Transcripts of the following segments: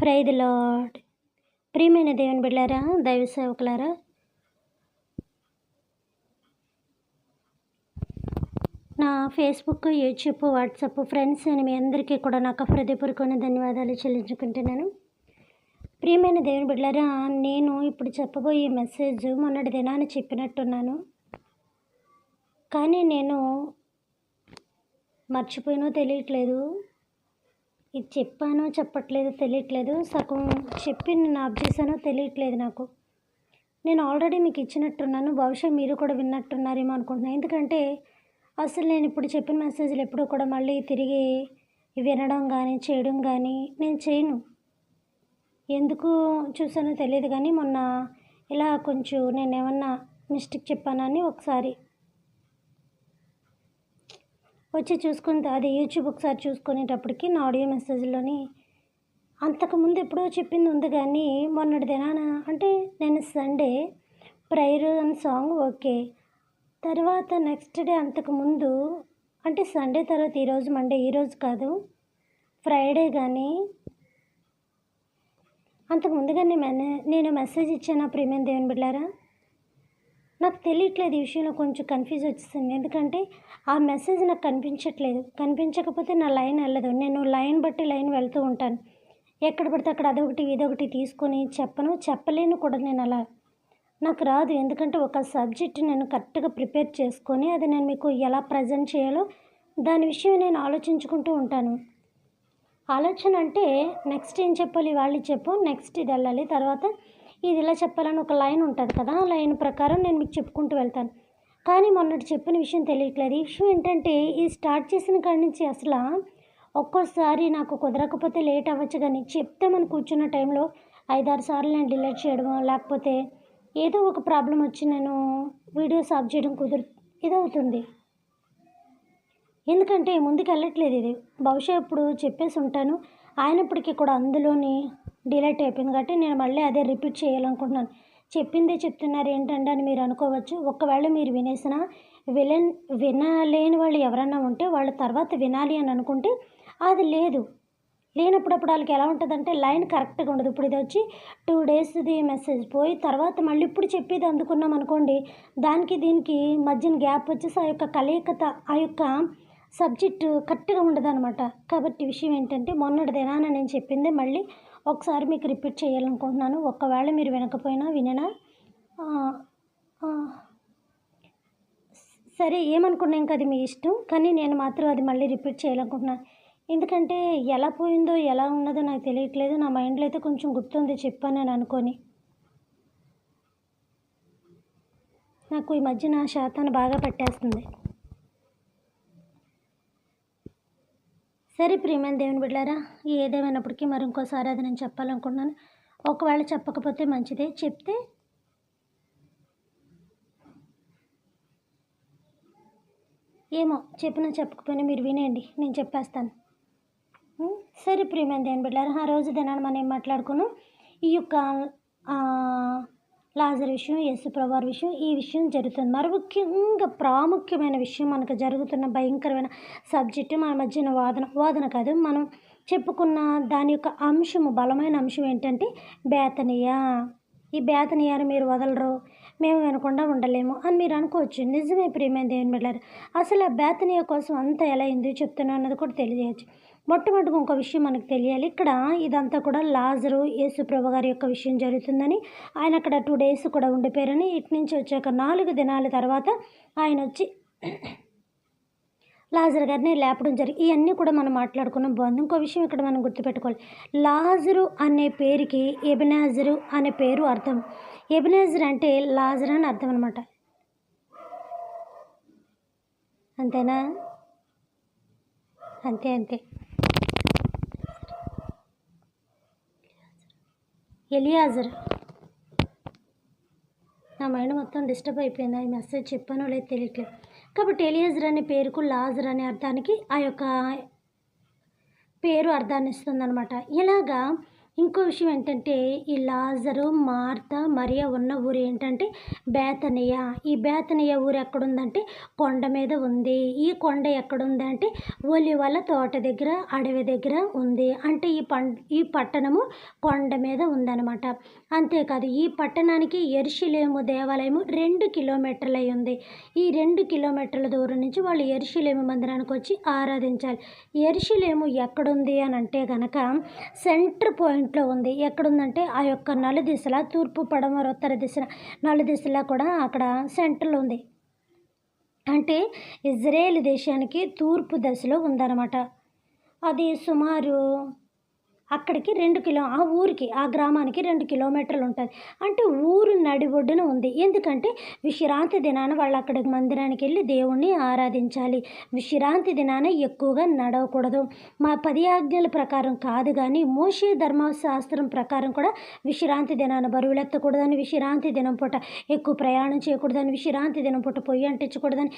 Praise the lord. ప్రియమైన దేవుని బిడ్డలారా, దైవ సేవకులారా, నా ఫేస్బుక్, యూట్యూబ్, వాట్సాప్ ఫ్రెండ్స్ అని మీ అందరికీ కూడా నాకు హృదయపూర్వకమైన ధన్యవాదాలు చెల్లించుకుంటున్నాను. ప్రియమైన దేవుని బిడ్డలారా, నేను ఇప్పుడు చెప్పబోయే మెసేజ్ మొన్నటి దినాన్ని చెప్పినట్టున్నాను, కానీ నేను మర్చిపోయినో తెలియట్లేదు. ఇది చెప్పానో చెప్పట్లేదో తెలియట్లేదు, సగం చెప్పి నేను ఆఫ్ చేశానో తెలియట్లేదు. నేను ఆల్రెడీ మీకు ఇచ్చినట్టున్నాను, బహుశా మీరు కూడా విన్నట్టున్నారేమో అనుకుంటున్నాను. ఎందుకంటే అసలు నేను ఇప్పుడు చెప్పిన మెసేజ్లు ఎప్పుడూ కూడా మళ్ళీ తిరిగి వినడం కానీ చేయడం కానీ నేను చేయను. ఎందుకు చూసానో తెలియదు, కానీ మొన్న ఇలా కొంచెం నేను ఏమన్నా మిస్టేక్ చెప్పానని ఒకసారి వచ్చి చూసుకుని, అది యూట్యూబ్ ఒకసారి చూసుకునేటప్పటికి నా ఆడియో మెసేజ్లోని అంతకుముందు ఎప్పుడో చెప్పింది ఉంది, కానీ మొన్నటి దినాన అంటే నేను Sunday prayer and song okay, తర్వాత నెక్స్ట్ డే అంతకుముందు అంటే సండే తర్వాత ఈరోజు మండే, ఈరోజు కాదు ఫ్రైడే, కానీ అంతకుముందు కానీ నేను మెసేజ్ ఇచ్చాను. ప్రియమైన దేవుని బిడ్డలారా, నాకు తెలియట్లేదు, ఈ విషయంలో కొంచెం కన్ఫ్యూజ్ వచ్చేసింది. ఎందుకంటే ఆ మెసేజ్ నాకు కనిపించకపోతే నా లైన్ వెళ్ళదు. నేను లైన్ బట్టి లైన్ వెళ్తూ ఉంటాను. ఎక్కడ పడితే అక్కడ అదొకటి ఇదొకటి తీసుకొని చెప్పలేను కూడా. నేను అలా నాకు రాదు. ఎందుకంటే ఒక సబ్జెక్ట్ నేను కరెక్ట్గా ప్రిపేర్ చేసుకొని అది నేను మీకు ఎలా ప్రజెంట్ చేయాలో దాని విషయం నేను ఆలోచించుకుంటూ ఉంటాను. ఆలోచన అంటే నెక్స్ట్ ఏం చెప్పాలి, వాళ్ళు చెప్పు, నెక్స్ట్ ఇది వెళ్ళాలి, తర్వాత ఇది ఇలా చెప్పాలని ఒక లైన్ ఉంటుంది కదా, ఆ లైన్ ప్రకారం నేను మీకు చెప్పుకుంటూ వెళ్తాను. కానీ మొన్నటి చెప్పిన విషయం తెలియట్లేదు. ఈ విషయం ఏంటంటే ఇది స్టార్ట్ చేసిన కాడి నుంచి అసలు ఒక్కోసారి నాకు కుదరకపోతే లేట్ అవ్వచ్చు, కానీ చెప్తామని కూర్చున్న టైంలో 5-6 సార్లు నేను డిలీట్ చేయడమో, లేకపోతే ఏదో ఒక ప్రాబ్లం వచ్చి నేను వీడియోస్ ఆఫ్ చేయడం ఇదవుతుంది. ఎందుకంటే ముందుకు వెళ్ళట్లేదు ఇది. బహుశా ఇప్పుడు చెప్పేసి ఉంటాను, అయినప్పటికీ కూడా అందులోని డిలీట్ అయిపోయింది. కాబట్టి నేను మళ్ళీ అదే రిపీట్ చేయాలనుకుంటున్నాను. చెప్పిందే చెప్తున్నారు ఏంటంటే అని మీరు అనుకోవచ్చు. ఒకవేళ మీరు వినేసినా వినలేని వాళ్ళు ఎవరన్నా ఉంటే వాళ్ళ తర్వాత వినాలి అని అనుకుంటే అది లేనప్పుడు వాళ్ళకి ఎలా ఉంటుందంటే లైన్ కరెక్ట్గా ఉండదు. ఇప్పుడు ఇది వచ్చి 2 డేస్ది మెసేజ్ పోయి తర్వాత మళ్ళీ ఇప్పుడు చెప్పేది అందుకున్నాం అనుకోండి, దానికి దీనికి మధ్యన గ్యాప్ వచ్చేసి ఆ యొక్క కలయికత, ఆ యొక్క సబ్జెక్టు కరెక్ట్గా ఉండదు అనమాట. కాబట్టి విషయం ఏంటంటే మొన్నటి దినాన నేను చెప్పిందే మళ్ళీ ఒకసారి మీకు రిపీట్ చేయాలనుకుంటున్నాను. ఒకవేళ మీరు వినినా సరే, ఏమనుకున్నా ఇంకా అది మీ ఇష్టం, కానీ నేను మాత్రం అది మళ్ళీ రిపీట్ చేయాలనుకుంటున్నాను. ఎందుకంటే ఎలా పోయిందో ఎలా ఉన్నదో నాకు తెలియట్లేదు. నా మైండ్లో అయితే కొంచెం గుర్తుంది చెప్పానని అనుకొని. నాకు ఈ మధ్య నా శాతాన్ని బాగా పట్టేస్తుంది. సరే ప్రియమైన దేవుని బిడ్డలారా, ఏదేమైనప్పటికీ మరి ఇంకోసారి అది నేను చెప్పాలనుకుంటున్నాను. ఒకవేళ చెప్పకపోతే మంచిదే, చెప్తే ఏమో చెప్పకపోయినా మీరు వినేయండి, నేను చెప్పేస్తాను. సరే ప్రియమైన దేవుని బిడ్డలారా, ఆ రోజు దినాన్ని మనం ఏం మాట్లాడుకున్నాం, ఈ యొక్క లాజరు విషయం, యేసుప్రభు వారి విషయం, ఈ విషయం జరుగుతుంది. మరి ముఖ్యంగా ప్రాముఖ్యమైన విషయం మనకు జరుగుతున్న భయంకరమైన సబ్జెక్టు మన మధ్యన వాదన కాదు, మనం చెప్పుకున్న దాని యొక్క అంశము, బలమైన అంశం ఏంటంటే బేతనియా. ఈ బేతనియాను మీరు వదలరు, మేము వినకుండా ఉండలేము అని మీరు అనుకోవచ్చు. నిజమే ప్రియమైన దేవుని బిడ్డలారా, అసలు ఆ బేతనియా కోసం అంతా ఎలా ఎందుకు చెప్తున్నా అన్నది కూడా తెలియజేయచ్చు. మొట్టమొదటిగా ఇంకో విషయం మనకు తెలియాలి. ఇక్కడ ఇదంతా కూడా లాజరు యేసుప్రభు గారి యొక్క విషయం జరుగుతుందని, ఆయన అక్కడ 2 డేస్ కూడా ఉండిపోయారని, ఇటు నుంచి వచ్చాక 4 దినాల తర్వాత ఆయన వచ్చి లాజరు గారిని లేపడం జరిగింది. ఇవన్నీ కూడా మనం మాట్లాడుకున్నాం, బాగుంది. ఇంకో విషయం ఇక్కడ మనం గుర్తుపెట్టుకోవాలి, లాజరు అనే పేరుకి ఎబెనెజరు అనే పేరు అర్థం. ఎబెనెజరు అంటే లాజరు అని అర్థం అనమాట. అంతేనా? అంతే. ఎలియాజర్, నా మైండ్ మొత్తం డిస్టర్బ్ అయిపోయింది. ఆ మెసేజ్ చెప్పానో లేదు తెలియట్లేదు. కాబట్టి ఎలియాజర్ అనే పేరుకు లాజర్ అనే అర్థానికి ఆ యొక్క పేరు అర్థాన్ని ఇస్తుంది అనమాట. ఇలాగా ఇంకో విషయం ఏంటంటే ఈ లాజరు, మార్త, మరియ ఉన్న ఊరు ఏంటంటే బేతనియ. ఈ బేతనియ ఊరు ఎక్కడుందంటే కొండ మీద ఉంది. ఈ కొండ ఎక్కడుందంటే ఒలివల తోట దగ్గర, అడవి దగ్గర ఉంది. అంటే ఈ పట్టణము కొండ మీద ఉందన్నమాట. అంతేకాదు ఈ పట్టణానికి యెరూషలేము దేవాలయము 2 కిలోమీటర్లు అయి ఉంది. ఈ 2 కిలోమీటర్ల దూరం నుంచి వాళ్ళు యెరూషలేము మందిరానికి వచ్చి ఆరాధించాలి. యెరూషలేము ఎక్కడుంది అని అంటే కనుక సెంటర్ పాయింట్లో ఉంది. ఎక్కడుందంటే ఆ యొక్క నలుదిశల తూర్పు, పడమర, ఉత్తర దిశ నలుదిశలా కూడా అక్కడ సెంటర్లో ఉంది. అంటే ఇజ్రాయేల్ దేశానికి తూర్పు దశలో ఉందన్నమాట. అది సుమారు అక్కడికి 2 ఆ ఊరికి, ఆ గ్రామానికి 2 కిలోమీటర్లు ఉంటుంది. అంటే ఊరు నడి ఒడ్డున ఉంది. ఎందుకంటే విశ్రాంతి దినాన వాళ్ళు అక్కడికి మందిరానికి వెళ్ళి దేవుణ్ణి ఆరాధించాలి. విశ్రాంతి దినాన ఎక్కువగా నడవకూడదు. మా 10 ఆజ్ఞల ప్రకారం కాదు, కానీ మోషే ధర్మశాస్త్రం ప్రకారం కూడా విశ్రాంతి దినాన బరువులు ఎత్తకూడదని, విశ్రాంతి దినం పూట ఎక్కువ ప్రయాణం చేయకూడదని, విశ్రాంతి దినం పూట పొయ్యి అంటించకూడదని,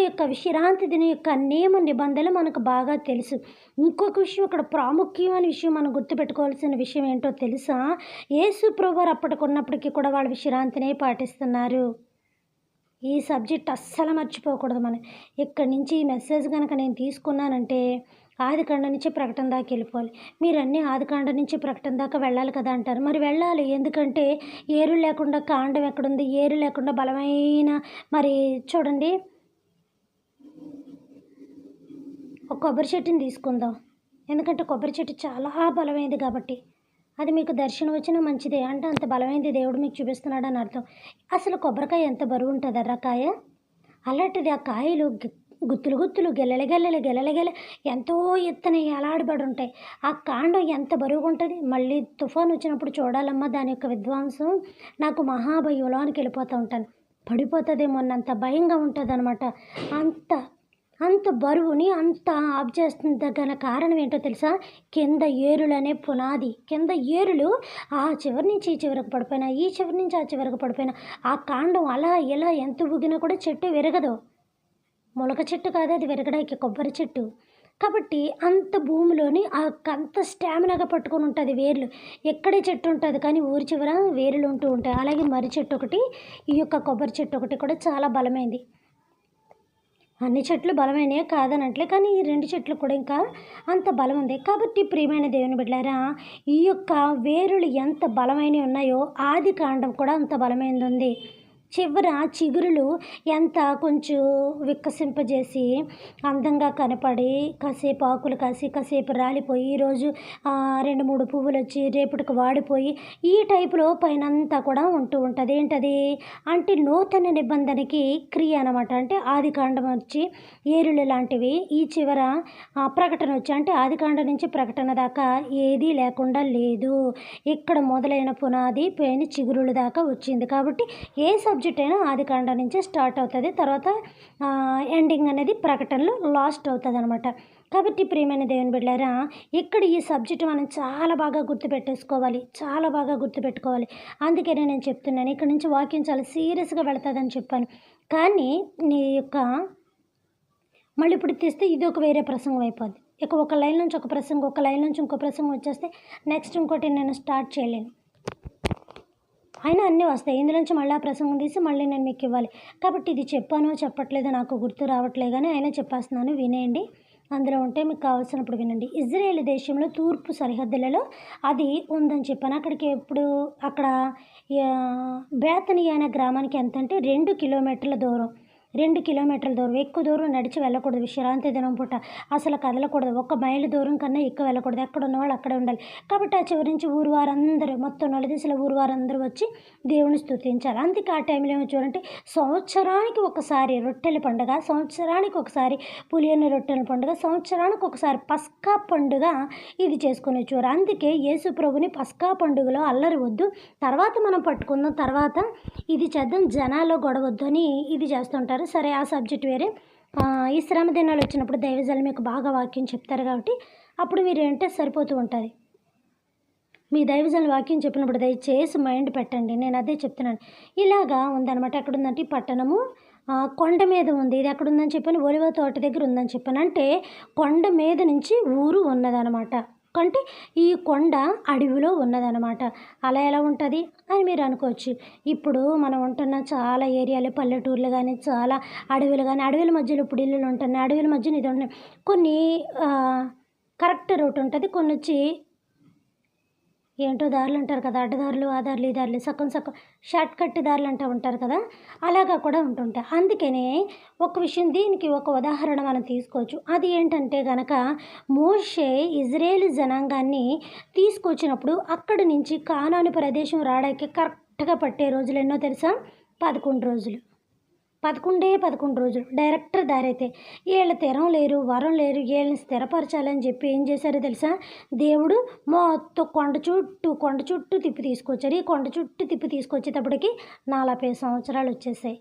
యొక్క విశ్రాంతి దినం యొక్క నియమ నిబంధనలు మనకు బాగా తెలుసు. ఇంకొక విషయం, ఇక్కడ ప్రాముఖ్యమైన విషయం మనం గుర్తుపెట్టుకోవాల్సిన విషయం ఏంటో తెలుసా? యేసు ప్రభువారు అప్పటికున్నప్పటికీ కూడా వాళ్ళు విశ్రాంతినే పాటిస్తున్నారు. ఈ సబ్జెక్ట్ అస్సలు మర్చిపోకూడదు మనం. ఇక్కడి నుంచి ఈ మెసేజ్ కనుక నేను తీసుకున్నానంటే ఆదికాండం నుంచి ప్రకటన దాకా వెళ్ళిపోవాలి. మీరు అన్నీ ఆదికాండం నుంచి ప్రకటన దాకా వెళ్ళాలి కదా అంటారు. మరి వెళ్ళాలి, ఎందుకంటే ఏరు లేకుండా కాండం ఎక్కడుంది? ఏరు లేకుండా బలమైన, మరి చూడండి, ఒక కొబ్బరి చెట్టుని తీసుకుందాం. ఎందుకంటే కొబ్బరి చెట్టు చాలా బలమైనది కాబట్టి. అది మీకు దర్శనం వచ్చినా మంచిదే. అంటే అంత బలమైనది దేవుడు మీకు చూపిస్తున్నాడు అని అర్థం. అసలు కొబ్బరికాయ ఎంత బరువు ఉంటుంది అర్రా కాయ? అలాంటిది ఆ కాయలు గుత్తులు గుత్తులు, గెలెల ఎంతో ఎత్తున ఎలాడబడి ఉంటాయి. ఆ కాండం ఎంత బరువుగా ఉంటుంది. మళ్ళీ తుఫాను వచ్చినప్పుడు చూడాలమ్మా దాని యొక్క విధ్వంసం. నాకు మహాభయంలోనికి వెళ్ళిపోతూ ఉంటాను. పడిపోతుందేమోన్నంత భయంగా ఉంటుంది అనమాట. అంత బరువుని అంత ఆఫ్ చేస్తుంది గల కారణం ఏంటో తెలుసా? కింద ఏరులు అనే పునాది. కింద ఏరులు ఆ చివరి నుంచి ఈ చివరికి పడిపోయినా, ఈ చివరి నుంచి ఆ చివరికి పడిపోయినా, ఆ కాండం అలా ఇలా ఎంత ఊగినా కూడా చెట్టు విరగదు. మొలక చెట్టు కాదు అది విరగడానికి, కొబ్బరి చెట్టు. కాబట్టి అంత భూమిలోని అంత స్టామినాగా పట్టుకొని ఉంటుంది వేర్లు. ఎక్కడే చెట్టు ఉంటుంది కానీ ఊరి చివర వేర్లు ఉంటూ ఉంటాయి. అలాగే మర్రి చెట్టు ఒకటి, ఈ యొక్క కొబ్బరి చెట్టు ఒకటి కూడా చాలా బలమైంది. అన్ని చెట్లు బలమైనవి కాదనట్లే, కానీ ఈ 2 చెట్లు కూడా ఇంకా అంత బలం ఉంది. కాబట్టి ప్రియమైన దేవుని బిడ్డలారా, ఈ యొక్క వేరులు ఎంత బలమైనవి ఉన్నాయో ఆదికాండం కూడా అంత బలమైనది ఉంది. చివర చిగురులు ఎంత కొంచెం వికసింపజేసి అందంగా కనపడి కాసేపు ఆకులు కాసి కాసేపు రాలిపోయి, ఈరోజు 2-3 పువ్వులు వచ్చి రేపటికి వాడిపోయి, ఈ టైపులో పైనంతా కూడా ఉంటూ ఉంటుంది. ఏంటది అంటే నూతన నిబంధనకి క్రియ అనమాట. అంటే ఆదికాండం వచ్చి ఏరులు లాంటివి, ఈ చివర ప్రకటన వచ్చి, అంటే ఆదికాండం నుంచి ప్రకటన దాకా ఏదీ లేకుండా లేదు. ఇక్కడ మొదలైన పునాది పైన చిగురుల దాకా వచ్చింది. కాబట్టి ఏ సబ్జెక్ట్ అయినా ఆదికాండం నుంచే స్టార్ట్ అవుతుంది. తర్వాత ఎండింగ్ అనేది ప్రకటనలో లాస్ట్ అవుతుంది అనమాట. కాబట్టి ప్రియమైన దేవుని బిడ్డలారా, ఇక్కడ ఈ సబ్జెక్ట్ మనం చాలా బాగా గుర్తుపెట్టుకోవాలి. అందుకనే నేను చెప్తున్నాను, ఇక్కడ నుంచి వాక్యం చాలా సీరియస్గా వెళుతుందని చెప్పాను. కానీ నీ యొక్క మళ్ళీ ఇప్పుడు తీస్తే ఇది ఒక వేరే ప్రసంగం అయిపోద్ది. ఇక ఒక లైన్ నుంచి ఒక ప్రసంగం, ఒక లైన్ నుంచి ఇంకో ప్రసంగం వచ్చేస్తే నెక్స్ట్ ఇంకోటి నేను స్టార్ట్ చేయలేను. అయినా అన్నీ వస్తాయి. ఇందులోంచి మళ్ళీ ఆ ప్రసంగం తీసి మళ్ళీ నేను మీకు ఇవ్వాలి. కాబట్టి ఇది చెప్పానో చెప్పట్లేదో నాకు గుర్తు రావట్లేదు, కానీ అయినా చెప్పేస్తున్నాను, వినేయండి. అందులో ఉంటే మీకు కావాల్సినప్పుడు వినండి. ఇజ్రాయేల్ దేశంలో తూర్పు సరిహద్దులలో అది ఉందని చెప్పాను. అక్కడ బేతనియ అనే గ్రామానికి ఎంత అంటే 2 కిలోమీటర్ల దూరం. 2 కిలోమీటర్ల దూరం. ఎక్కువ దూరం నడిచి వెళ్ళకూడదు. విశ్రాంతి దినం పూట అసలు కదలకూడదు. 1 మైలు దూరం కన్నా ఎక్కువ వెళ్ళకూడదు. ఎక్కడ ఉన్నవాళ్ళు అక్కడే ఉండాలి. కాబట్టి ఆ చివరి నుంచి ఊరు వారందరూ, మొత్తం నలుదిశల ఊరు వారందరూ వచ్చి దేవుని స్తుతించాలి. అందుకే ఆ టైంలో ఏమో చూడంటే సంవత్సరానికి ఒకసారి రొట్టెల పండుగ, సంవత్సరానికి ఒకసారి పులియని రొట్టెల పండుగ, సంవత్సరానికి ఒకసారి పస్కా పండుగ ఇది చేసుకునే చూరు. అందుకే యేసు ప్రభుని పస్కా పండుగలో అల్లరి వద్దు, తర్వాత మనం పట్టుకుందాం, తర్వాత ఇది చేద్దాం, జనాల్లో గొడవద్దు అని ఇది చేస్తుంటారు. సరే, ఆ సబ్జెక్ట్ వేరే. ఈ శ్రమ దినాలు వచ్చినప్పుడు దైవజనులు మీకు బాగా వాక్యం చెప్తారు కాబట్టి అప్పుడు మీరు ఏంటంటే సరిపోతూ ఉంటుంది. మీ దైవజనులు వాక్యం చెప్పినప్పుడు దయచేసి మైండ్ పెట్టండి. నేను అదే చెప్తున్నాను. ఇలాగా ఉందన్నమాట. ఎక్కడుందంటే ఈ పట్టణము కొండ మీద ఉంది. ఇది ఎక్కడుందని చెప్పాను? ఒలివ తోట దగ్గర ఉందని చెప్పాను. అంటే కొండ మీద నుంచి ఊరు ఉన్నదనమాట. అంటే ఈ కొండ అడవిలో ఉన్నదనమాట. అలా ఎలా ఉంటుంది అని మీరు అనుకోవచ్చు. ఇప్పుడు మనం ఉంటున్న చాలా ఏరియాలు పల్లెటూర్లు కానీ, చాలా అడవులు కానీ, అడవుల మధ్యలో ఇప్పుడు ఇల్లులు ఉంటున్నాయి. అడవుల మధ్యన ఇది ఉంటున్నాయి. కొన్ని కరెక్ట్ రూట్ ఉంటుంది, కొన్ని వచ్చి ఏంటో దారులు అంటారు కదా, అడ్డదారులు, ఆ దారులు, ఈ దారులు, సగం షార్ట్ కట్ దారులు అంటూ ఉంటారు కదా, అలాగా కూడా ఉంటుంటాయి. అందుకనే ఒక విషయం, దీనికి ఒక ఉదాహరణ మనం తీసుకోవచ్చు. అది ఏంటంటే కనుక మోషే ఇజ్రాయేల్ జనాంగాన్ని తీసుకొచ్చినప్పుడు అక్కడి నుంచి కానాను ప్రదేశం రావడానికి కరెక్ట్గా పట్టే రోజులు ఎన్నో తెలుసా? 11 రోజులు. 11 రోజులు డైరెక్ట్ దారి. అయితే వీళ్ళ తెరం లేరు, వరం లేరు, వీళ్ళని స్థిరపరచాలని చెప్పి ఏం చేశారో తెలుసా? దేవుడు మొత్తం కొండ చుట్టూ తిప్పి తీసుకొచ్చారు. ఈ కొండ చుట్టూ తిప్పి తీసుకొచ్చేటప్పటికి 40 సంవత్సరాలు వచ్చేసాయి.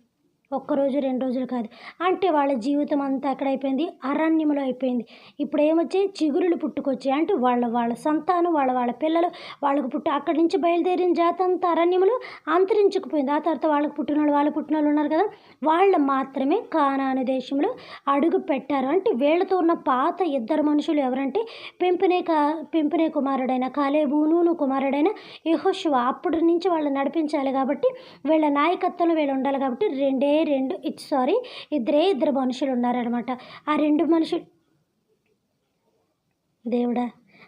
ఒక్కరోజు 2 రోజులు కాదు. అంటే వాళ్ళ జీవితం అంతా ఎక్కడైపోయింది? అరణ్యంలో అయిపోయింది. ఇప్పుడు ఏమొచ్చాయి? చిగురులు పుట్టుకొచ్చాయి. అంటే వాళ్ళ సంతానం, వాళ్ళ పిల్లలు వాళ్ళకు అక్కడి నుంచి బయలుదేరిన జాతి అంతా అరణ్యంలో అంతరించుకుపోయింది. ఆ తర్వాత వాళ్ళకు పుట్టినోళ్ళు ఉన్నారు కదా, వాళ్ళు మాత్రమే కానాను దేశంలో అడుగు పెట్టారు. అంటే వీళ్ళతో ఉన్న పాత 2 మనుషులు ఎవరంటే పెంపునే కుమారుడైన కాలేబు, నూను కుమారుడైన యెహోషువ. అప్పటి నుంచి వాళ్ళు నడిపించాలి కాబట్టి, వీళ్ళ నాయకత్వంలో వీళ్ళు ఉండాలి కాబట్టి ఇద్దరు మనుషులు ఉన్నారనమాట. ఆ 2 మనుషులు దేవుడా,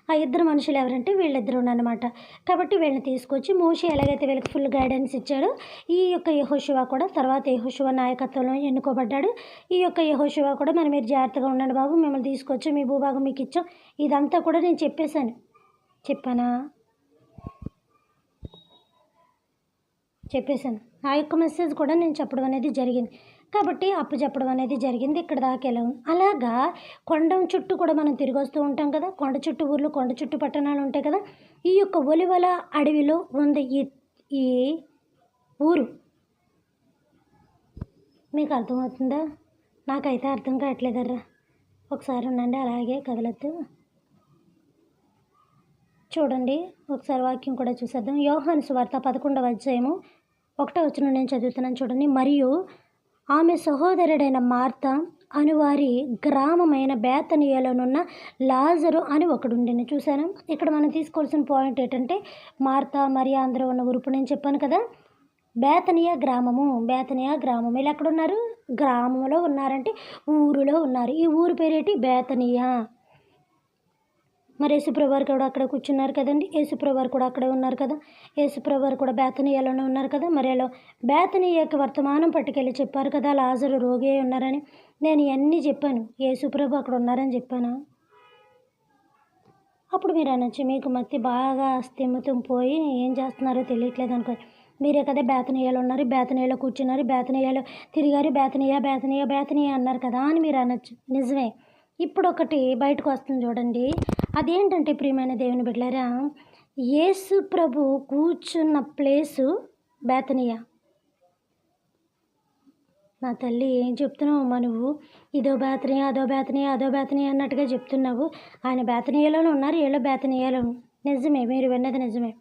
ఆ 2 మనుషులు ఎవరంటే వీళ్ళిద్దరు ఉన్నారనమాట. కాబట్టి వీళ్ళని తీసుకొచ్చి మోషే ఎలాగైతే వీళ్ళకి ఫుల్ గైడెన్స్ ఇచ్చాడో, ఈ యొక్క యెహోషువ కూడా తర్వాత యెహోషువ నాయకత్వంలో ఎన్నుకోబడ్డాడు. ఈ యొక్క యెహోషువ కూడా మీరు జాగ్రత్తగా ఉండండి బాబు, మిమ్మల్ని తీసుకొచ్చి మీ భూభాగం మీకు ఇచ్చాం, ఇదంతా కూడా నేను చెప్పాను. ఆ యొక్క మెసేజ్ కూడా నేను చెప్పడం అనేది జరిగింది. కాబట్టి చెప్పడం అనేది జరిగింది. ఇక్కడ దాకా ఎలా ఉంది. అలాగా కొండ చుట్టూ కూడా మనం తిరిగి వస్తూ ఉంటాం కదా, కొండ చుట్టూ ఊర్లు, కొండ చుట్టూ పట్టణాలు ఉంటాయి కదా. ఈ యొక్క ఒలివల అడవిలో ఉంది ఈ ఊరు. మీకు అర్థమవుతుందా? నాకైతే అర్థం కావట్లేదర్రా. ఒకసారి ఉండండి, అలాగే కదలొద్దు. చూడండి, ఒకసారి వాక్యం కూడా చూసేద్దాం. యోహాను సువార్త 11వ అధ్యాయము 1వ వచనం నేను చదువుతున్నాను చూడండి. మరియు ఆమె సహోదరుడైన మార్త అనువారి గ్రామమైన బేతనియలోనున్న లాజరు అని ఒకడుండెను. చూసాను. ఇక్కడ మనం తీసుకోవాల్సిన పాయింట్ ఏంటంటే, మార్త మరియా అందరూ ఉన్న ఊరు నేను చెప్పాను కదా, బేతనియా గ్రామము. వీళ్ళు ఎక్కడున్నారు? గ్రామంలో ఉన్నారంటే ఊరిలో ఉన్నారు. ఈ ఊరు పేరేంటి? బేతనియా. మరి యేసుప్రభువారు కూడా అక్కడ కూర్చున్నారు కదండి. యేసుప్రభువారు కూడా అక్కడే ఉన్నారు కదా. యేసుప్రభువారు కూడా బేతనియాలోనే ఉన్నారు కదా. మరి అలా బేతనియాకి వర్తమానం పట్టుకెళ్ళి చెప్పారు కదా, లాజరు రోగి ఉన్నారని. నేను ఇవన్నీ చెప్పాను. యేసుప్రభు అక్కడ ఉన్నారని చెప్పాను. అప్పుడు మీరు అనొచ్చు, మీకు మత్తి బాగా స్థిమితం పోయి ఏం చేస్తున్నారో తెలియట్లేదు అనుకో. మీరే కదా బేతనియాలో ఉన్నారు, బేతనియాలో కూర్చున్నారు, బేతనియాలో తిరిగారు, బేతనియా అన్నారు కదా అని మీరు అనొచ్చు. నిజమే. ఇప్పుడు ఒకటి బయటకు వస్తుంది చూడండి. అదేంటంటే ప్రియమైన దేవుని బిడ్డలారా, యేసు ప్రభు కూర్చున్న ప్లేసు బేతనియా. నా తల్లి, ఏం చెప్తున్నావు నువ్వు? అదో బేతనియా అన్నట్టుగా చెప్తున్నావు. ఆయన బేతనియాలోనే ఉన్నారు, ఏళ్ళో బేతనియాలో. నిజమే, మీరు విన్నది నిజమే.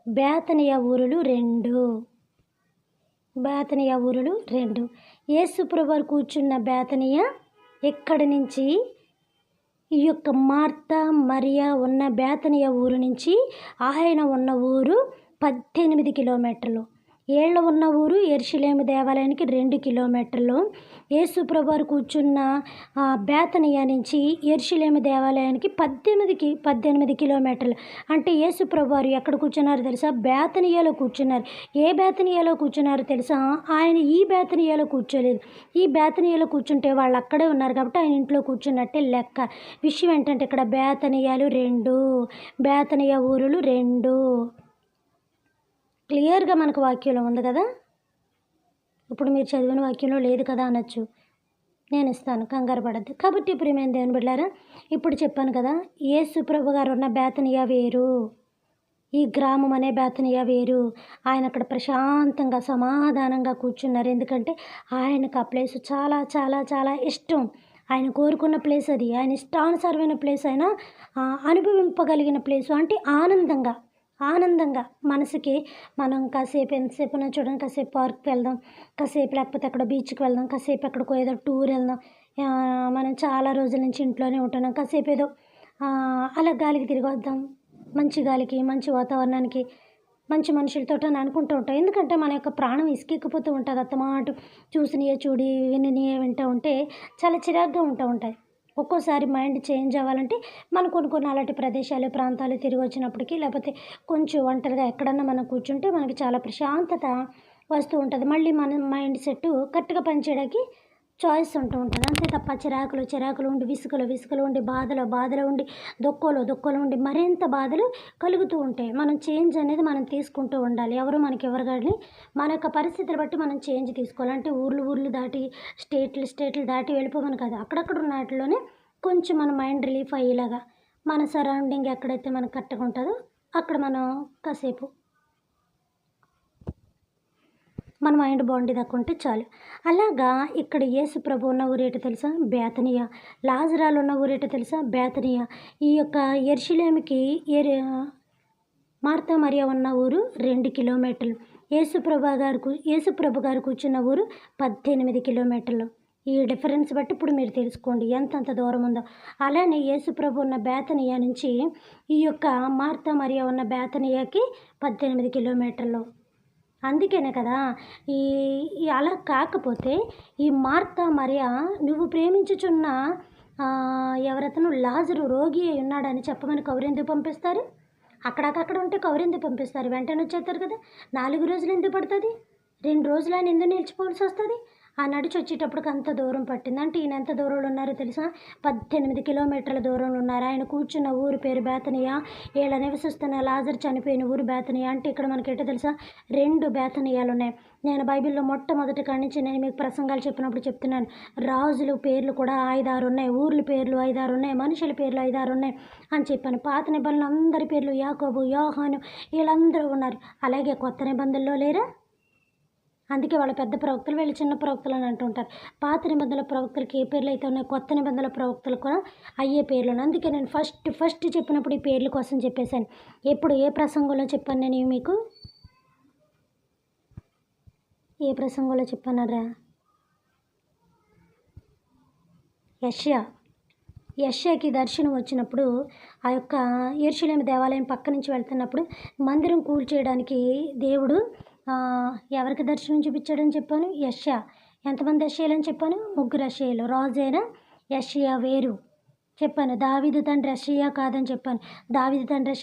బేతనియా ఊరులు 2. యేసు ప్రభు కూర్చున్న బేతనియా ఎక్కడి నుంచి? ఈ యొక్క మార్త మరియా ఉన్న బేతనియా ఊరు నుంచి ఆయన ఉన్న ఊరు 18 కిలోమీటర్లు. ఏళ్ళ ఉన్న ఊరు యెరూషలేము దేవాలయానికి 2 కిలోమీటర్లు. యేసు ప్రభువారు కూర్చున్న బేతనియా నుంచి యెరూషలేము దేవాలయానికి 18 కిలోమీటర్లు. అంటే యేసు ప్రభువారు ఎక్కడ కూర్చున్నారు తెలుసా? బేతనియాలో కూర్చున్నారు. ఏ బేతనియాలో కూర్చున్నారు తెలుసా? ఆయన ఈ బేతనియాలో కూర్చోలేదు. ఈ బేతనియాలో కూర్చుంటే వాళ్ళు అక్కడే ఉన్నారు కాబట్టి ఆయన ఇంట్లో కూర్చున్నట్టే లెక్క. విషయం ఏంటంటే ఇక్కడ బేతనియాలు 2, బేతనియా ఊరులు 2. క్లియర్గా మనకు వాక్యంలో ఉంది కదా. ఇప్పుడు మీరు చదివిన వాక్యంలో లేదు కదా అనొచ్చు. నేను ఇస్తాను, కంగారు పడద్దు. కాబట్టి ప్రియమైన దేవుని బిడ్డలారా, ఇప్పుడు చెప్పాను కదా, యేసు ప్రభు గారు ఉన్న బేతనియా వేరు, ఈ గ్రామం అనే బేతనియా వేరు. ఆయన అక్కడ ప్రశాంతంగా సమాధానంగా కూర్చున్నారు. ఎందుకంటే ఆయనకు ఆ ప్లేస్ చాలా చాలా చాలా ఇష్టం. ఆయన కోరుకున్న ప్లేస్ అది. ఆయన ఇష్టానుసారమైన ప్లేస్, ఆయన అనుభవింపగలిగిన ప్లేసు. అంటే ఆనందంగా మనసుకి మనం ఎంతసేపు చూడండి, కాసేపు పార్క్కి వెళ్దాం, కాసేపు లేకపోతే అక్కడ బీచ్కి వెళ్దాం, కాసేపు ఎక్కడికో ఏదో టూర్ వెళ్దాం. మనం చాలా రోజుల నుంచి ఇంట్లోనే ఉంటున్నాం, కాసేపు ఏదో అలా గాలికి తిరిగి వద్దాం, మంచి గాలికి, మంచి వాతావరణానికి, మంచి మనుషులతో అని అనుకుంటూ ఉంటాం. ఎందుకంటే మన యొక్క ప్రాణం ఇసుకెక్కిపోతూ ఉంటుంది. అత్తమాటు చూసినయే చూడి వినినయే వింటూ ఉంటే చాలా చిరాగ్గా ఉంటుంది. ఒక్కోసారి మైండ్ చేంజ్ అవ్వాలంటే మనం కొన్ని అలాంటి ప్రదేశాలు, ప్రాంతాలు తిరిగి వచ్చినప్పటికీ, లేకపోతే కొంచెం ఒంటరిగా ఎక్కడన్నా మనం కూర్చుంటే మనకి చాలా ప్రశాంతత వస్తూ ఉంటుంది. మళ్ళీ మన మైండ్ సెట్ కరెక్ట్గా పనిచేయడానికి చాయిస్ ఉంటూ ఉంటుంది. అంతే తప్ప చిరాకులు ఉండి, విసుగులు ఉండి, బాధలు ఉండి, దుఃఖాలు ఉండి మరింత బాధలు కలుగుతూ ఉంటాయి. మనం చేంజ్ అనేది మనం తీసుకుంటూ ఉండాలి. ఎవరు మనకెవరు కానీ మన యొక్క పరిస్థితులు బట్టి మనం చేంజ్ తీసుకోవాలి. అంటే ఊర్లు దాటి, స్టేట్లు దాటి వెళ్ళిపోమని కాదు. అక్కడక్కడ ఉన్న వాటిలోనే కొంచెం మన మైండ్ రిలీఫ్ అయ్యేలాగా మన సరౌండింగ్ ఎక్కడైతే మనకు కరెక్ట్గా ఉంటుందో అక్కడ మనం కాసేపు మన మైండ్ బాగుండేదాకా ఉంటే చాలు. అలాగా ఇక్కడ యేసు ప్రభు ఉన్న ఊరేటో తెలుసా? బేతనియా. లాజరాలు ఉన్న ఊరేటో తెలుసా? బేతనియా. ఈ యొక్క యెరూషలేముకి మార్తా మరియా ఉన్న ఊరు 2 కిలోమీటర్లు. యేసుప్రభు గారు కూర్చున్న ఊరు 18 కిలోమీటర్లు. ఈ డిఫరెన్స్ బట్టి ఇప్పుడు మీరు తెలుసుకోండి ఎంతంత దూరం ఉందో. అలానే యేసుప్రభు ఉన్న బేతనియా నుంచి ఈ యొక్క మార్తా మరియా ఉన్న బేతనియాకి 18 కిలోమీటర్లు. అందుకనే కదా అలా కాకపోతే ఈ మార్తా మరియా నువ్వు ప్రేమించుచున్న ఎవరతను లాజరు రోగి అయి ఉన్నాడని చెప్పమని కౌరెందుకు పంపిస్తారు? అక్కడక్కడ ఉంటే కౌరెందుకు పంపిస్తారు? వెంటనే వచ్చేస్తారు కదా. 4 రోజులు ఎందుకు పడుతుంది? 2 రోజులు ఆయన ఎందుకు నిలిచిపోవాల్సి వస్తుంది? ఆ నడిచి వచ్చేటప్పటికి అంత దూరం పట్టింది. అంటే ఈయన ఎంత దూరంలో ఉన్నారో తెలుసా? 18 కిలోమీటర్ల దూరంలో ఉన్నారు. ఆయన కూర్చున్న ఊరు పేరు బేతనియా. వీళ్ళ నివసిస్తున్న లాజరు చనిపోయిన ఊరు బేతనియా. అంటే ఇక్కడ మనకి ఏంటో తెలుసా? 2 బేతనియాలు ఉన్నాయి. నేను బైబిల్లో మొట్టమొదటి కాడి నుంచి నేను మీకు ప్రసంగాలు చెప్పినప్పుడు చెప్తున్నాను. రాజుల పేర్లు కూడా 5-6 ఉన్నాయి, ఊర్ల పేర్లు 5-6 ఉన్నాయి, మనుషుల పేర్లు 5-6 ఉన్నాయి అని చెప్పాను. పాత నిబంధనలు అందరి పేర్లు యాకోబు, యోహాను వీళ్ళందరూ ఉన్నారు. అలాగే కొత్త నిబంధనలో లేరా? అందుకే వాళ్ళ పెద్ద ప్రవక్తలు, వీళ్ళు చిన్న ప్రవక్తలు అని అంటుంటారు. పాత నిబంధనల ప్రవక్తలకి ఏ పేర్లు అయితే ఉన్నాయి, కొత్త నిబంధనల ప్రవక్తలు కూడా అయ్యే పేర్లు. అందుకే నేను ఫస్ట్ చెప్పినప్పుడు ఈ పేర్ల కోసం చెప్పేశాను. ఎప్పుడు ఏ ప్రసంగంలో చెప్పాను నేను మీకు? ఏ ప్రసంగంలో చెప్పానరా? యెషయాకి దర్శనం వచ్చినప్పుడు ఆ యొక్క యెరూషలేము దేవాలయం పక్క నుంచి వెళ్తున్నప్పుడు మందిరం కూల్చేయడానికి దేవుడు ఎవరికి దర్శనం చూపించాడని చెప్పాను? యెషయా. ఎంతమంది యెషయాలని చెప్పాను? 3 యెషయాలు. రాజు అయిన యెషయా వేరు చెప్పాను. దావీదు తండ్రి యెషయా కాదని చెప్పాను. దావీదు తండ్రి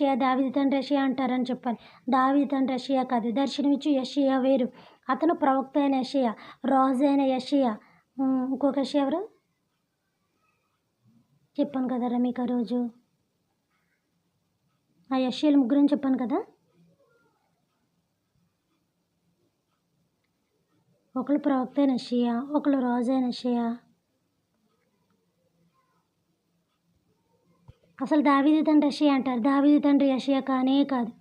యెషయా అంటారని చెప్పాను. దావీదు తండ్రి యెషయా కాదు. దర్శనమిచ్చి యెషయా వేరు. అతను ప్రవక్త అయిన యెషయా, రాజు అయిన యెషయా. ఇంకొక యెషయా ఎవరు చెప్పాను కదరా మీకు ఆ రోజు? ఆ యెషయాలు 3 చెప్పాను కదా. ఒకళ్ళు ప్రవక్త అయిన యెషయా, ఒకళ్ళు రాజు అయిన యెషయా. అసలు దావీదు తండ్రి యెషయా అంటారు. దావీదు తండ్రి యెషయా కానే కాదు.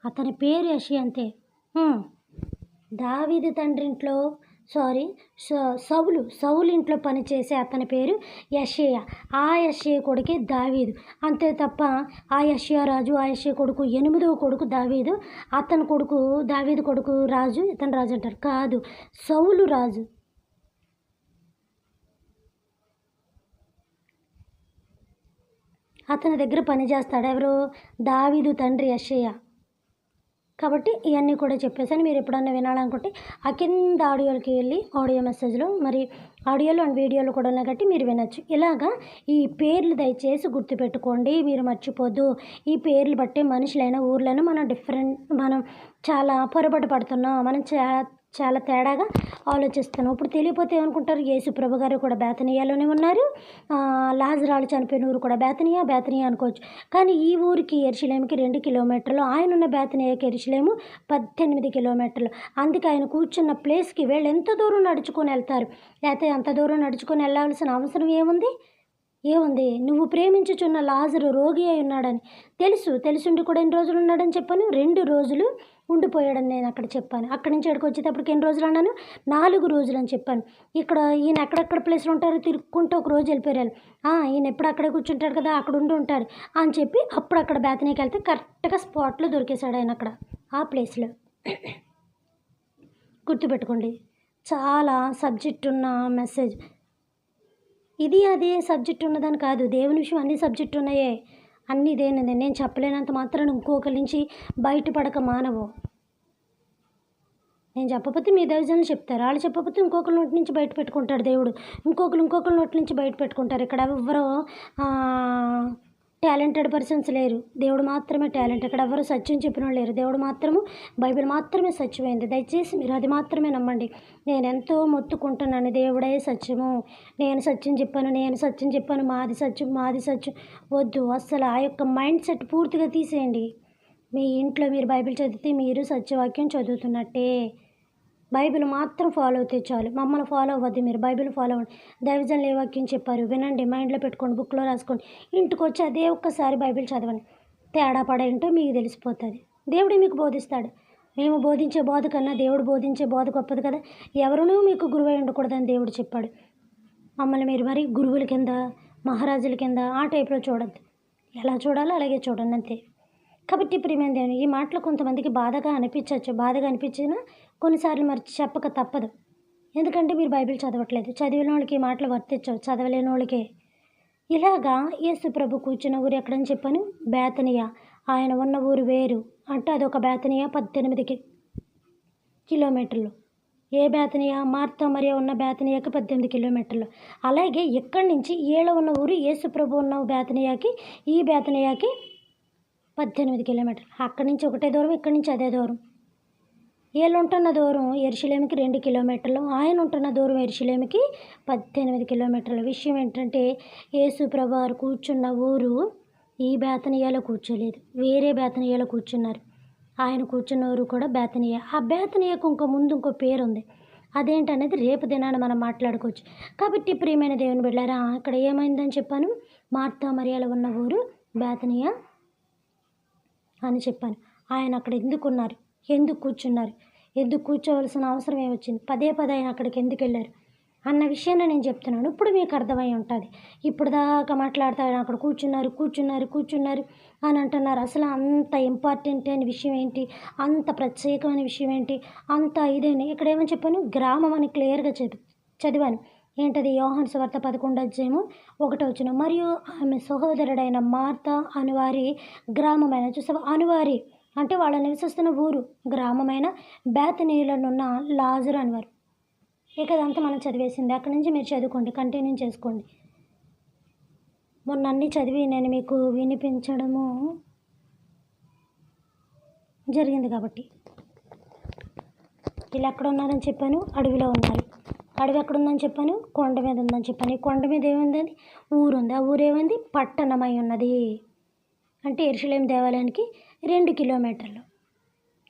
అతని పేరు యెషయా అంతే. దావీదు తండ్రి ఇంట్లో సౌలు ఇంట్లో పనిచేసే అతని పేరు యెషయా. ఆ యెషయా కొడుకే దావీదు. అంతే తప్ప ఆ యెషయా రాజు, ఆ యెషయా కొడుకు 8వ కొడుకు దావీదు, అతని కొడుకు దావీదు కొడుకు రాజు, ఇతను రాజు అంటారు. కాదు, సౌలు రాజు. అతని దగ్గర పనిచేస్తాడు ఎవరు? దావీదు తండ్రి యెషయా. కాబట్టి ఇవన్నీ కూడా చెప్పేసాను. మీరు ఎప్పుడన్నా వినాలనుకుంటే ఆ కింద ఆడియోలకి వెళ్ళి ఆడియో మెసేజ్లో మరి ఆడియోలు అండ్ వీడియోలు కూడా ఉన్నాయి కాబట్టి మీరు వినొచ్చు. ఇలాగా ఈ పేర్లు దయచేసి గుర్తుపెట్టుకోండి, మీరు మర్చిపోద్దు. ఈ పేర్లు బట్టే మనుషులైనా ఊర్లైనా మనం చాలా పొరపాటు పడుతున్నాం. మనం చాలా తేడాగా ఆలోచిస్తున్నాం. ఇప్పుడు తెలియపోతే ఏమనుకుంటారు? యేసు ప్రభు గారు కూడా బేతనియాలోనే ఉన్నారు, లాజరాలు చనిపోయిన ఊరు కూడా బేతనియా అనుకోవచ్చు. కానీ ఈ ఊరికి యెరూషలేముకి 2 కిలోమీటర్లు, ఆయన ఉన్న బేతనియాకి యెరూషలేము 18 కిలోమీటర్లు. అందుకే ఆయన కూర్చున్న ప్లేస్కి వీళ్ళు ఎంత దూరం నడుచుకొని వెళ్తారు? లేకపోతే అంత దూరం నడుచుకొని వెళ్ళాల్సిన అవసరం ఏముంది? నువ్వు ప్రేమించుచున్న లాజరు రోగి అయి ఉన్నాడని తెలుసుండి కూడా ఎన్ని రోజులు ఉన్నాడని చెప్పాను? 2 రోజులు ఉండిపోయాడని నేను అక్కడ చెప్పాను. అక్కడి నుంచి ఇక్కడికి వచ్చేటప్పటికి ఎన్ని రోజులు అన్నాను? 4 రోజులు అని చెప్పాను. ఇక్కడ ఈయన ఎక్కడెక్కడ ప్లేస్లో ఉంటారు తిరుక్కుంటూ ఒక రోజు వెళ్ళిపోయారు. ఈయన ఎప్పుడు అక్కడే కూర్చుంటాడు కదా, అక్కడ ఉంటాడు అని చెప్పి అప్పుడు అక్కడ బేతనీకి వెళ్తే కరెక్ట్గా స్పాట్లో దొరికేశాడు ఆయన అక్కడ ఆ ప్లేస్లో. గుర్తుపెట్టుకోండి, చాలా సబ్జెక్ట్ ఉన్న మెసేజ్. ఇది అదే సబ్జెక్ట్ ఉన్నదని కాదు, దేవుని విషయం అన్ని సబ్జెక్టు ఉన్నాయే, అన్నీ ఇదేనండి. నేను చెప్పలేనంత మాత్రాన ఇంకొకరి నుంచి బయటపడక మానవు. నేను చెప్పకపోతే మీ దైవజనులు చెప్తారు, వాళ్ళు చెప్పకపోతే ఇంకొకరి నోటి నుంచి బయట పెట్టుకుంటాడు దేవుడు, ఇంకొకరి నోటి నుంచి బయట పెట్టుకుంటారు. ఇక్కడ ఎవరు టాలెంటెడ్ పర్సన్స్ లేరు, దేవుడు మాత్రమే టాలెంట్. ఇక్కడ ఎవరు సత్యం చెప్పిన వాళ్ళు లేరు, దేవుడు మాత్రము, బైబిల్ మాత్రమే సత్యమైంది. దయచేసి మీరు అది మాత్రమే నమ్మండి. నేను ఎంతో మొత్తుకుంటున్నాను, దేవుడే సత్యము, నేను సత్యం చెప్పాను, మాది సత్యం వద్దు. అస్సలు ఆ యొక్క మైండ్ సెట్ పూర్తిగా తీసేయండి. మీ ఇంట్లో మీరు బైబిల్ చదివితే మీరు సత్యవాక్యం చదువుతున్నట్టే. బైబిల్ మాత్రం ఫాలో అవుతే చాలు, మమ్మల్ని ఫాలో అవ్వద్దు, మీరు బైబిల్ ఫాలో అవ్వండి. దైవజనులు ఏ వాక్యం చెప్పారు వినండి, మైండ్లో పెట్టుకోండి, బుక్లో రాసుకోండి, ఇంటికి వచ్చి అదే ఒక్కసారి బైబిల్ చదవండి. తేడా పడేంటో మీకు తెలిసిపోతుంది. దేవుడు మీకు బోధిస్తాడు. మేము బోధించే బోధ కన్నా దేవుడు బోధించే బోధ గొప్పది కదా. ఎవరునూ మీకు గురువై ఉండకూడదని దేవుడు చెప్పాడు. మమ్మల్ని మీరు మరి గురువుల కింద, మహారాజుల కింద ఆ టైప్లో చూడద్దు. ఎలా చూడాలో అలాగే చూడండి అంతే. కాబట్టి ప్రియమైన దేవుని, ఈ మాటలు కొంతమందికి బాధగా అనిపించినా కొన్నిసార్లు మరి చెప్పక తప్పదు. ఎందుకంటే మీరు బైబిల్ చదవట్లేదు. చదివిన వాళ్ళకి ఈ మాటలు వర్తించవు, చదవలేని వాళ్ళకే. ఇలాగా యేసు ప్రభు కూర్చున్న ఊరు ఎక్కడని చెప్పాను, బేతనియా. ఆయన ఉన్న ఊరు వేరు అంటే అదొక బేతనియా, 18 కిలోమీటర్లు. ఏ బేతనియా? మార్తా మరియా ఉన్న బేతనియాకి 18 కిలోమీటర్లు. అలాగే ఇక్కడి నుంచి ఈళ్ళ ఉన్న ఊరు యేసు ప్రభు ఉన్న బేతనియాకి, ఈ బేతనియాకి 18 కిలోమీటర్లు. అక్కడి నుంచి ఒకటే దూరం, ఇక్కడి నుంచి అదే దూరం. వీళ్ళు ఉంటున్న దూరం యెరూషలేముకి 2 కిలోమీటర్లు, ఆయన ఉంటున్న దూరం యెరూషలేముకి 18 కిలోమీటర్ల. విషయం ఏంటంటే యేసు ప్రభువారు కూర్చున్న ఊరు ఈ బేతనియాలో కూర్చోలేదు, వేరే బేతనియాలో కూర్చున్నారు. ఆయన కూర్చున్న ఊరు కూడా బేతనియా. ఆ బేతనియాకు ఇంకో పేరు ఉంది. అదేంటనేది రేపు దినాన మనం మాట్లాడుకోవచ్చు. కాబట్టి ప్రియమైన దేవుని బిడ్డలారా, ఇక్కడ ఏమైందని చెప్పాను, మార్తా మరియాలు ఉన్న ఊరు బేతనియా అని చెప్పాను. ఆయన అక్కడ ఎందుకు కూర్చున్నారు, ఎందుకు కూర్చోవలసిన అవసరం ఏమొచ్చింది, పదే ఆయన అక్కడికి ఎందుకు వెళ్ళారు అన్న విషయాన్ని నేను చెప్తున్నాను. ఇప్పుడు మీకు అర్థమై ఉంటుంది. ఇప్పుడు దాకా మాట్లాడుతూ ఆయన అక్కడ కూర్చున్నారు అని అంటున్నారు. అసలు అంత ఇంపార్టెంట్ అయిన విషయం ఏంటి, అంత ప్రత్యేకమైన విషయం ఏంటి, అంత ఇదేని ఇక్కడ ఏమని చెప్పాను, గ్రామం అని క్లియర్గా చదివాను. ఏంటది? యోహాను సువార్త 11:1 మరియు ఆమె సహోదరుడైన మార్తా అనువారి గ్రామమైన, చూసావా, అనువారి అంటే వాళ్ళు నివసిస్తున్న ఊరు గ్రామమైన బేతనీయులనున్న లాజరు అనేవారు. ఇక అదంతా మనం చదివేసింది. అక్కడి నుంచి మీరు చదువుకోండి, కంటిన్యూ చేసుకోండి. మొన్న అన్నీ చదివి నేను మీకు వినిపించడము జరిగింది. కాబట్టి వీళ్ళు ఎక్కడ ఉన్నారని చెప్పాను, అడవిలో ఉన్నారు. అడవి ఎక్కడుందని చెప్పాను, కొండ మీద ఉందని చెప్పాను. ఈ కొండ మీద ఏముందని, ఊరుంది. ఆ ఊరు ఏమైంది, పట్టణమై ఉన్నది. అంటే యెరూషలేము దేవాలయానికి 2 కిలోమీటర్లు.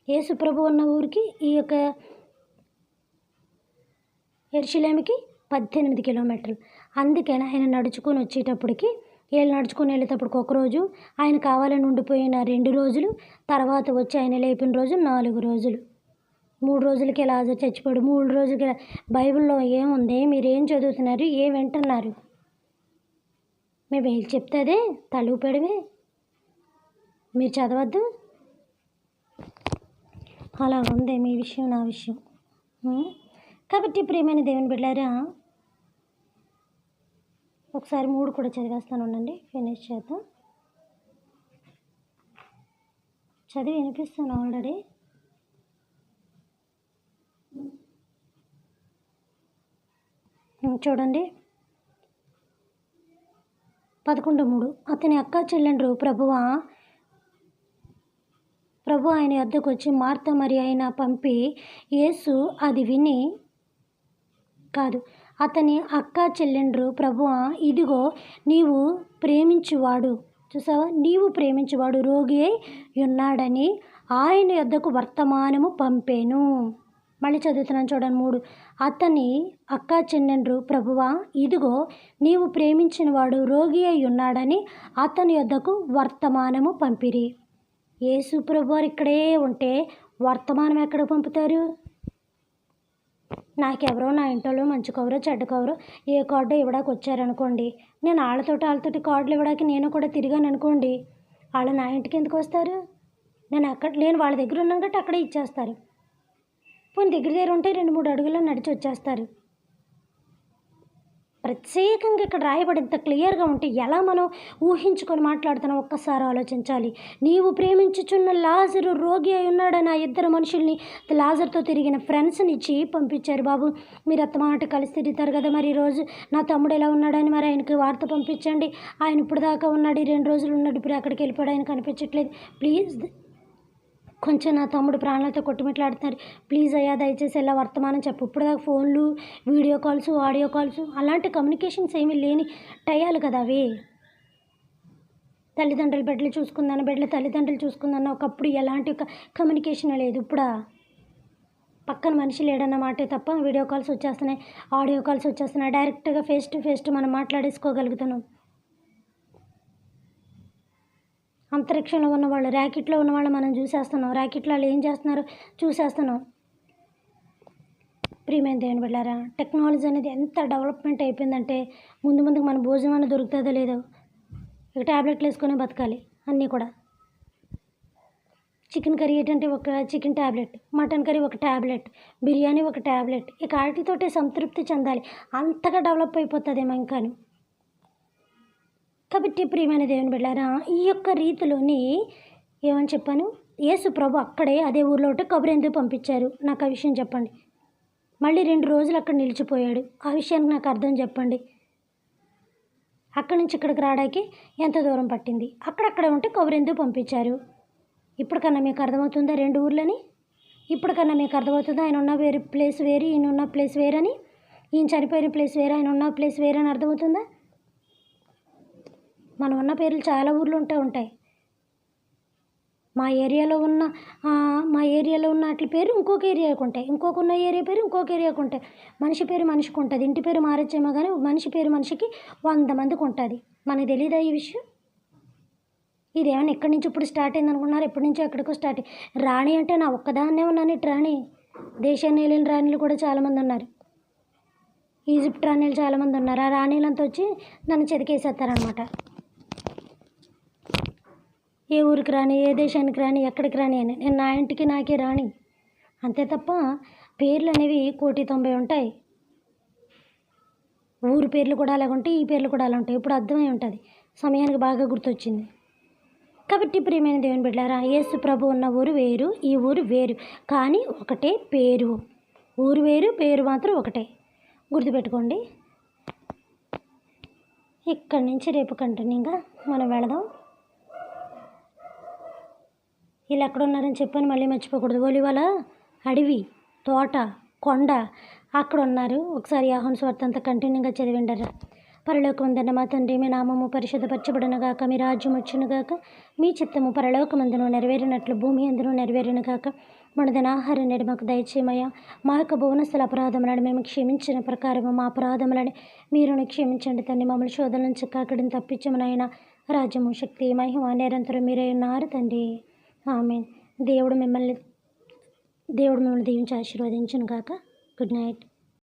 యేసు ప్రభు ఉన్న ఊరికి ఈ యొక్క యెరూషలేముకి 18 కిలోమీటర్లు. అందుకని ఆయన నడుచుకొని వచ్చేటప్పటికి, వీళ్ళు నడుచుకొని వెళ్ళేటప్పటికి ఒకరోజు, ఆయన కావాలని ఉండిపోయిన 2 రోజులు, తర్వాత వచ్చి ఆయన లేపిన రోజు 4 రోజులు. 3 రోజులకే లాజరు చచ్చిపోయాడు. 3 రోజులకి బైబిల్లో ఏముంది, మీరు ఏం చదువుతున్నారు, ఏం వింటున్నారు? మేము ఏం చెప్తే అదే తలూపడమే, మీరు చదవద్దు. అలా ఉంది మీ విషయం, నా విషయం. కాబట్టి ప్రియమైన దేవుని బిడ్డలారా, ఒకసారి 3 కూడా చదివేస్తాను, ఉండండి, ఫినిష్ చేద్దాం. చదివి వినిపిస్తాను ఆల్రెడీ. చూడండి, 11:3 అతని అక్కా చెల్లెండ్రు ప్రభు ఆయన వద్దకు వచ్చి మార్తా మరియ ఆయన పంపి, యేసు అది విని అతని అక్కా చెల్లెండ్రు, ప్రభువా, ఇదిగో నీవు ప్రేమించువాడు, చూసావా, నీవు ప్రేమించువాడు రోగి అయి ఉన్నాడని ఆయన యొద్దకు వర్తమానము పంపేను. మళ్ళీ చదువుతున్నాను చూడండి, 3 అతని అక్కా చెల్లెండ్రు, ప్రభువా, ఇదిగో నీవు ప్రేమించిన వాడు రోగి అయి ఉన్నాడని అతని యొద్దకు వర్తమానము పంపిరి. యేసు ప్రభువారు ఇక్కడే ఉంటే వర్తమానం ఎక్కడికి పంపుతారు? నాకెవరో, నా ఇంట్లో మంచి కవరో చెడ్డ కవరో ఏ కార్డో ఇవ్వడానికి వచ్చారనుకోండి, నేను వాళ్ళతోటి కార్డులు ఇవ్వడానికి నేను కూడా తిరిగాను అనుకోండి, వాళ్ళు నా ఇంటికి ఎందుకు వస్తారు? నేను వాళ్ళ దగ్గర ఉన్నాను కాబట్టి అక్కడే ఇచ్చేస్తారు. పోనీ దగ్గర ఉంటే 2-3 అడుగుల్లో నడిచి వచ్చేస్తారు. ప్రత్యేకంగా ఇక్కడ రాయబడింత క్లియర్గా ఉంటే ఎలా మనం ఊహించుకొని మాట్లాడుతున్నాం ఒక్కసారి ఆలోచించాలి. నీవు ప్రేమించుచున్న లాజరు రోగి అయి ఉన్నాడని ఆ ఇద్దరు మనుషుల్ని లాజర్తో తిరిగిన ఫ్రెండ్స్ని ఇచ్చి పంపించారు. బాబు మీరు అత్తమాట కలిసి తిరుగుతారు కదా, మరి ఈరోజు నా తమ్ముడు ఎలా ఉన్నాడని మరి ఆయనకి వార్త పంపించండి. ఆయన ఇప్పుడు దాకా ఉన్నాడు, 2 రోజులు ఉన్నాడు, ఇప్పుడు అక్కడికి వెళ్ళిపోయాడు, ఆయన కనిపించట్లేదు, ప్లీజ్ కొంచెం నా తమ్ముడు ప్రాణాలతో కొట్టుమిట్లాడుతున్నారు, ప్లీజ్ అయ్యా దయచేసి ఎలా వర్తమానం చెప్పు. ఇప్పుడు దాకా ఫోన్లు, వీడియో కాల్స్, ఆడియో కాల్స్ అలాంటి కమ్యూనికేషన్స్ ఏమీ లేని టయాలు కదా అవి. తల్లిదండ్రులు బిడ్డలు చూసుకుందాను, బిడ్డలు తల్లిదండ్రులు చూసుకుందాను. ఒకప్పుడు ఎలాంటి కమ్యూనికేషన్ లేదు. ఇప్పుడు పక్కన మనిషి లేడన్న మాటే తప్ప వీడియో కాల్స్ వచ్చేస్తున్నాయి, ఆడియో కాల్స్ వచ్చేస్తున్నాయి, డైరెక్ట్గా ఫేస్ టు ఫేస్ మనం మాట్లాడేసుకోగలుగుతున్నాం. అంతరిక్షంలో ఉన్నవాళ్ళు, ర్యాకెట్లో ఉన్నవాళ్ళు మనం చూసేస్తున్నాం, ర్యాకెట్లో వాళ్ళు ఏం చేస్తున్నారో చూసేస్తున్నాం. ప్రియమైన దేవుని బిడ్డలారా, టెక్నాలజీ అనేది ఎంత డెవలప్మెంట్ అయిపోయిందంటే ముందు ముందుకు మన భోజనం అనేది దొరుకుతుందో లేదో, ఇక ట్యాబ్లెట్లు వేసుకొని బతకాలి. అన్నీ కూడా చికెన్ కర్రీ ఏంటంటే ఒక చికెన్ ట్యాబ్లెట్, మటన్ కర్రీ ఒక ట్యాబ్లెట్, బిర్యానీ ఒక ట్యాబ్లెట్, ఇక వాటితోటే సంతృప్తి చెందాలి. అంతగా డెవలప్ అయిపోతుందేమో ఇంకాను. కాబట్టి ప్రియమైన దేవుని బిడ్డలారా, ఈ యొక్క రీతిలోని ఏమని చెప్పాను, యేసు ప్రభు అక్కడే అదే ఊర్లో ఉంటే కబురు ఎందుకు పంపించారు, నాకు ఆ విషయం చెప్పండి. మళ్ళీ 2 రోజులు అక్కడ నిలిచిపోయాడు, ఆ విషయానికి నాకు అర్థం చెప్పండి. అక్కడి నుంచి ఇక్కడికి రావడానికి ఎంత దూరం పట్టింది, అక్కడక్కడే ఉంటే కబురు ఎందుకు పంపించారు. ఇప్పటికన్నా మీకు అర్థమవుతుందా 2 ఊర్లని? ఇప్పటికన్నా మీకు అర్థమవుతుందా ఆయన ఉన్న ప్లేస్ వేరు, ఈయన ఉన్న ప్లేస్ వేరని, ఈయన చనిపోయిన ప్లేస్ వేరు, ఆయన ఉన్న ప్లేస్ వేరు అని అర్థమవుతుందా? మనం ఉన్న పేర్లు చాలా ఊర్లు ఉంటాయి. మా ఏరియాలో ఉన్న వాటి పేరు ఇంకొక ఏరియాకు ఉంటాయి, ఇంకొక ఉన్న ఏరియా పేరు ఇంకొక ఏరియాకు ఉంటాయి. మనిషి పేరు మనిషికి ఉంటుంది, ఇంటి పేరు మారచ్చేమో కానీ మనిషి పేరు మనిషికి 100 మందికి ఉంటుంది. మనకు తెలీదా ఈ విషయం? ఇదేమన్నా ఎక్కడి నుంచి ఇప్పుడు స్టార్ట్ అయింది అనుకున్నారు, ఎప్పటి నుంచో ఎక్కడికో స్టార్ట్ అయ్యి. రాణి అంటే నా ఒక్కదాన్నే ఉన్నాను ఇటు రాణి, దేశాన్ని వెళ్ళిన రాణిలు కూడా చాలామంది ఉన్నారు, ఈజిప్ట్ రాణిలు చాలామంది ఉన్నారు. ఆ రాణిలంతా వచ్చి నన్ను చెతికేసేస్తారనమాట. ఏ ఊరికి రాని, ఏ దేశానికి రాని, ఎక్కడికి రాని అని, నేను నా ఇంటికి నాకే రాని, అంతే తప్ప పేర్లు అనేవి 1,90,000 ఉంటాయి. ఊరి పేర్లు కూడా అలాగ ఉంటాయి, ఈ పేర్లు కూడా అలా ఉంటాయి. ఇప్పుడు అర్థమై ఉంటుంది, సమయానికి బాగా గుర్తొచ్చింది. కాబట్టి ప్రియమైన దేవుని బిడ్డలారా, యేసు ప్రభు ఉన్న ఊరు వేరు, ఈ ఊరు వేరు, కానీ ఒకటే పేరు. ఊరు వేరు, పేరు మాత్రం ఒకటే, గుర్తుపెట్టుకోండి. ఇక్కడి నుంచి రేపు కంటిన్యూగా మనం వెళదాం. వీళ్ళు ఎక్కడ ఉన్నారని చెప్పని మళ్ళీ మర్చిపోకూడదు. ఒలివల అడవి, తోట, కొండ అక్కడ ఉన్నారు. ఒకసారి యోహాను సువార్త అంతా కంటిన్యూగా చదివిండరా. పరలోకమందున్న మా తండ్రి, మీ నామము పరిశుద్ధపరచబడునుగాక, మీ రాజ్యం వచ్చునుగాక, మీ చిత్తము పరలోకమందును నెరవేరినట్లు భూమి అందును నెరవేరునుగాక. మనదైన ఆహారం నేడు మాకు దయచేయమయ్యా. మా యొక్క భువనస్థల అపరాధములను మేము క్షమించిన ప్రకారము మా అపరాధములని మీరును క్షమించండి తండ్రి. మమ్మల్ని శోధన నుంచి కాకడిని తప్పించమనైనా రాజ్యము, శక్తి, మహిమ నిరంతరం మీరే ఉన్నారు తండ్రి. ఆమేన్. దేవుడు మిమ్మల్ని దీవించి ఆశీర్వదించును గాక. Good night.